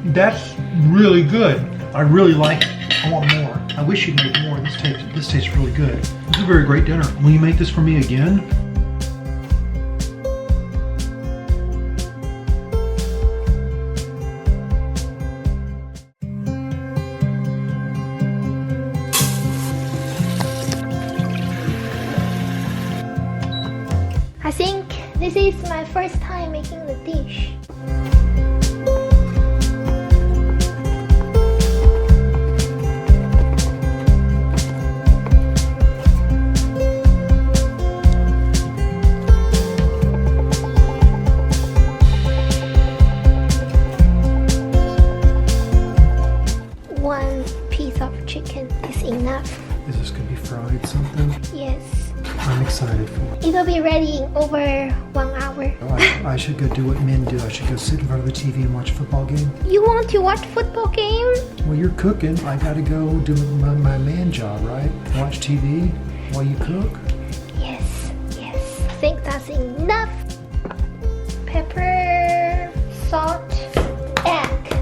That's really good. I really like it. I want more. I wish you'd make more. This tastes really good. This is a very great dinner. Will you make this for me again? I think this is my first time making the dish. One piece of chicken is enough. Is this gonna be fried something? Yes. I'm excited for it. It'll be ready in over 1 hour. I should go do what men do. I should go sit in front of the TV and watch a football game. You want to watch football game? Well, you're cooking. I gotta go do my man job, right? Watch TV while you cook. Yes, yes. I think that's enough. Pepper, salt, egg.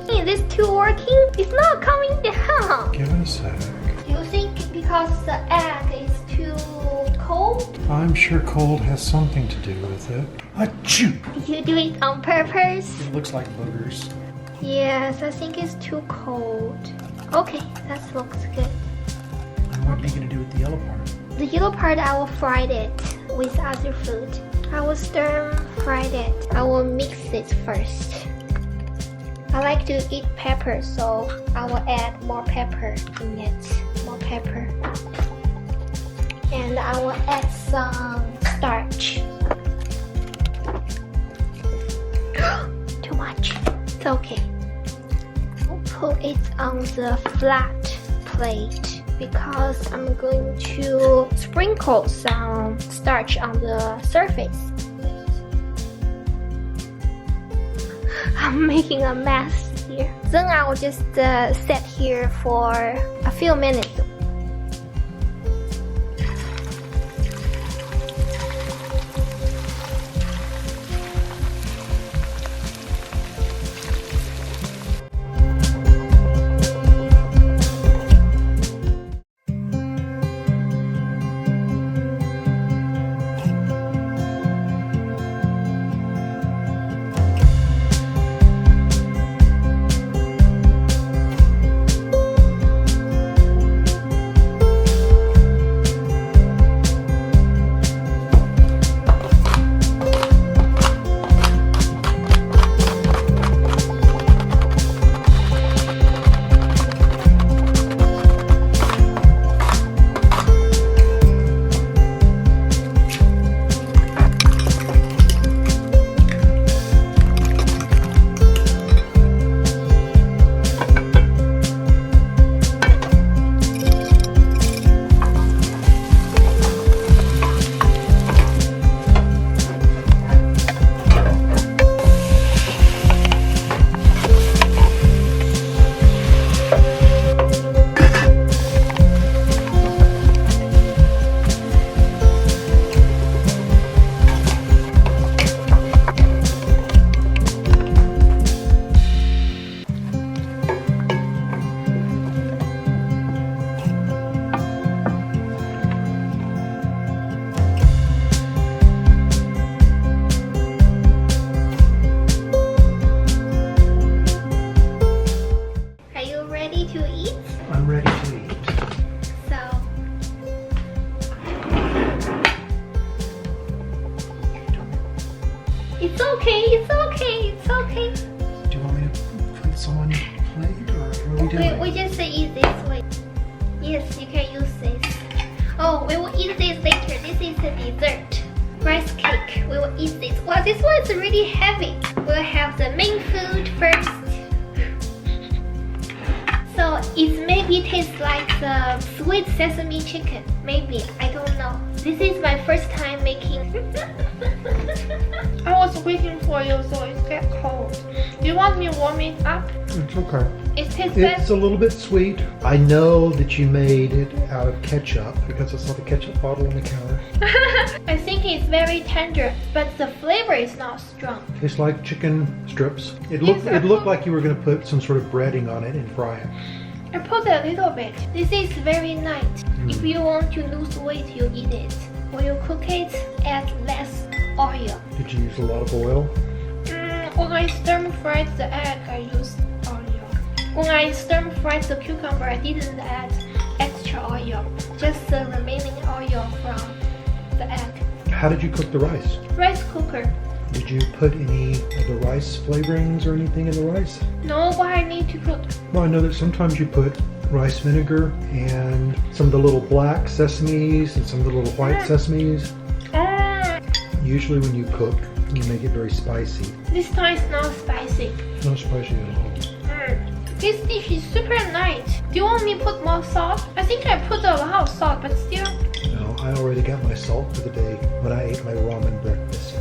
Is this two working? It's not coming down. Give it a sec. You think because the egg is too cold? I'm sure cold has something to do with it. Achoo! Did you do it on purpose? It looks like boogers. Yes, I think it's too cold. Okay, that looks good. And what are you gonna do with the yellow part? The yellow part, I will fry it with other food. I will stir fry it. I will mix it first. I like to eat pepper, so I will add more pepper in it. More pepper. And I will add some starch. Too much. It's okay. I'll put it on the flat plate because I'm going to sprinkle some starch on the surface. I'm making a mess here. Then I will just sit here for a few minutes. It's okay, it's okay, it's okay. Do you want me to put some on your plate, or what are we doing? We just eat this way. Yes, you can use this. Oh, we will eat this later. This is the dessert. Rice cake. We will eat this. Wow, this one is really heavy. We'll have the main food first. So it maybe tastes like the sweet sesame chicken. Maybe, I don't know. This is my first time making. I was waiting for you, so it gets cold. Do you want me to warm it up? It's okay. It tastes It's a little bit sweet. I know that you made it out of ketchup because I saw the ketchup bottle on the counter. I think meat is very tender, but the flavor is not strong. Tastes like chicken strips. It looked like you were going to put some sort of breading on it and fry it. I put a little bit. This is very light. If you want to lose weight, you eat it. When you cook it, add less oil. Did you use a lot of oil? When I stir-fried the egg, I used oil. When I stir-fried the cucumber, I didn't add extra oil. Just the remaining oil from the egg. How did you cook the rice? Rice cooker. Did you put any of the rice flavorings or anything in the rice? No, but I need to cook. Well, I know that sometimes you put rice vinegar and some of the little black sesames and some of the little white sesames. Usually when you cook, you make it very spicy. This time it's not spicy. Not spicy at all. This dish is super light. Do you want me to put more salt? I think I put a lot of salt, but still. No, I already got my salt for the day when I ate my ramen breakfast.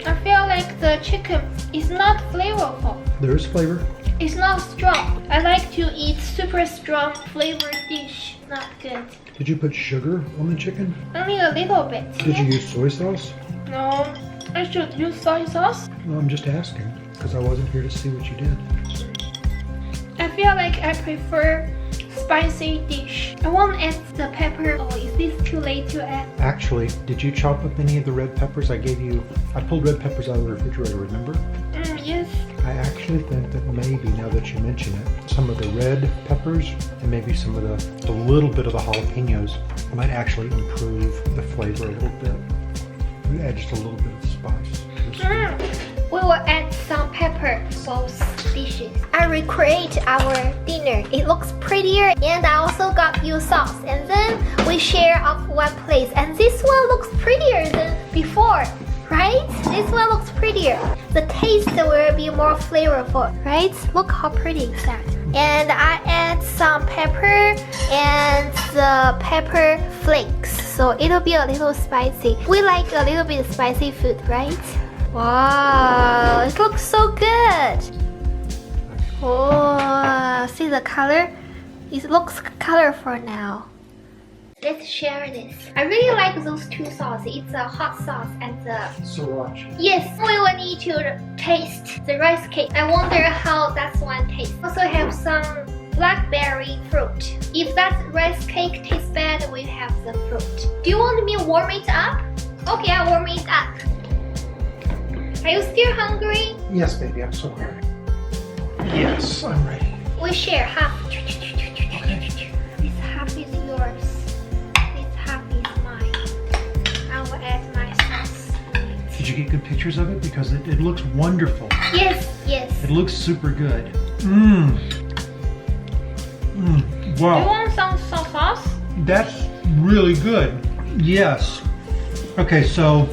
I feel like the chicken is not flavorful. There is flavor. It's not strong. I like to eat super strong flavored dish. Not good. Did you put sugar on the chicken? Only a little bit. Did you use soy sauce? No. I should use soy sauce. No, I'm just asking because I wasn't here to see what you did. I feel like I prefer spicy dish. I won't add the pepper. Oh, is this too late to add? Actually, did you chop up any of the red peppers I gave you? I pulled red peppers out of the refrigerator, remember? Yes. I actually think that maybe, now that you mention it, some of the red peppers and maybe some of a little bit of the jalapenos might actually improve the flavor a little bit. Add just a little bit of spice. We will add some pepper both dishes. I recreate our dinner. It looks prettier, and I also got you sauce. And then we share of one place. And this one looks prettier than before, right? This one looks prettier. The taste will be more flavorful, right? Look how pretty is that. And I add some pepper and the pepper flakes, so it'll be a little spicy. We like a little bit spicy food, right? Wow, it looks so good. Oh, see the color? It looks colorful now. Let's share this. I really like those two sauces. It's a hot sauce and the Sriracha. Yes, we will need to taste the rice cake. I wonder how that one tastes. Also have some blackberry fruit. If that rice cake tastes bad, we have the fruit. Do you want me to warm it up? Okay, I'll warm it up. Are you still hungry? Yes, baby, I'm so hungry. Yes, I'm ready. We share half. Okay. This half is yours. This half is mine. I will add my sauce. Did you get good pictures of it? Because it looks wonderful. Yes, yes. It looks super good. Wow. Do you want some sauce? That's really good. Yes. Okay, so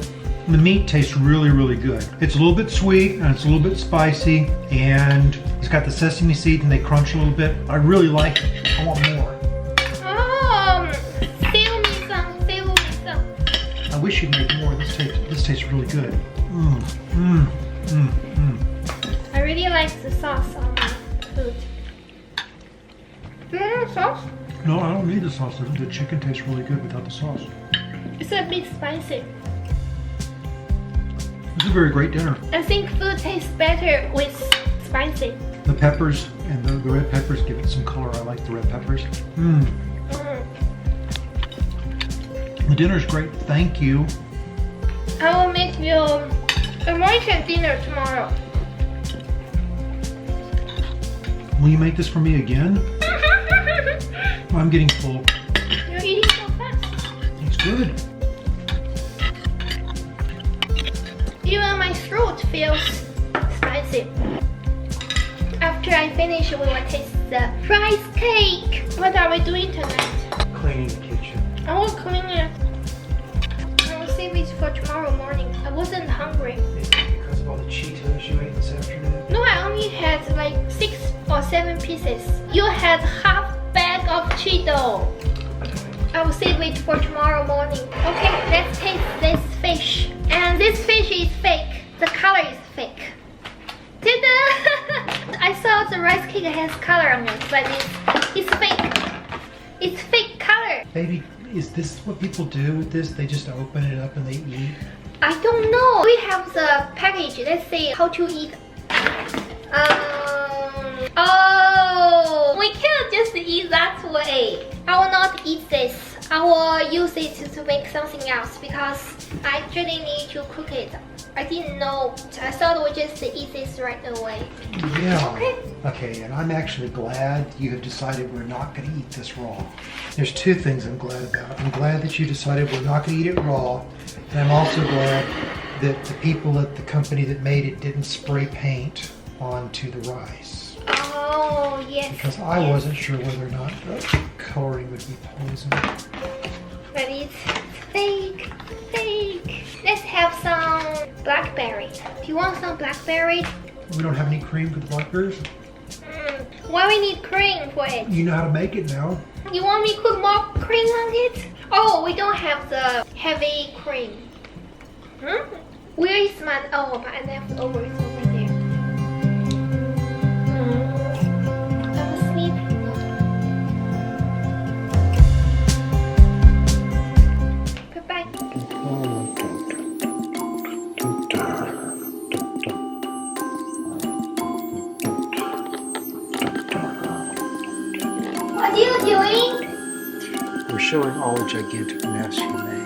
the meat tastes really, really good. It's a little bit sweet and it's a little bit spicy, and it's got the sesame seeds and they crunch a little bit. I really like it. I want more. Save me some. I wish you'd make more. This tastes really good. I really like the sauce on my food. Do you want sauce? No, I don't need the sauce. The chicken tastes really good without the sauce. It's a bit spicy. This is a very great dinner. I think food tastes better with spicy. The peppers and the red peppers give it some color. I like the red peppers. The dinner's great. Thank you. I will make you American dinner tomorrow. Will you make this for me again? I'm getting full. You're eating so fast. It's good. Even my throat feels spicy. After I finish, we will taste the rice cake. What are we doing tonight? Cleaning the kitchen. I will clean it. I will save it for tomorrow morning. I wasn't hungry. Because of all the Cheetos you ate this afternoon? No, I only had like 6 or 7 pieces. You had half bag of Cheeto. I will save it for tomorrow morning. Okay, let's taste this fish. And this fish is fake. The color is fake. Ta-da! I saw the rice cake has color on it, but it's fake. It's fake color. Hey, baby, is this what people do with this? They just open it up and they eat? I don't know. We have the package. Let's see how to eat. Oh, we can't just eat that way. I will not eat this. I will use it to make something else because I actually need to cook it. I didn't know. I thought we just eat this right away. Yeah. Okay. Okay, and I'm actually glad you have decided we're not going to eat this raw. There's two things I'm glad about. I'm glad that you decided we're not going to eat it raw, and I'm also glad that the people at the company that made it didn't spray paint onto the rice. Oh, yes. Because I wasn't sure whether or not the coloring would be poison. But it's fake. Fake. Let's have some blackberries. Do you want some blackberries? We don't have any cream for the blackberries. Why we need cream for it? You know how to make it now. You want me to put more cream on it? Oh, we don't have the heavy cream. Where is my... Oh, my leftover is over there. I'm asleep. Goodbye. What are you doing? We're showing all the gigantic mess you made.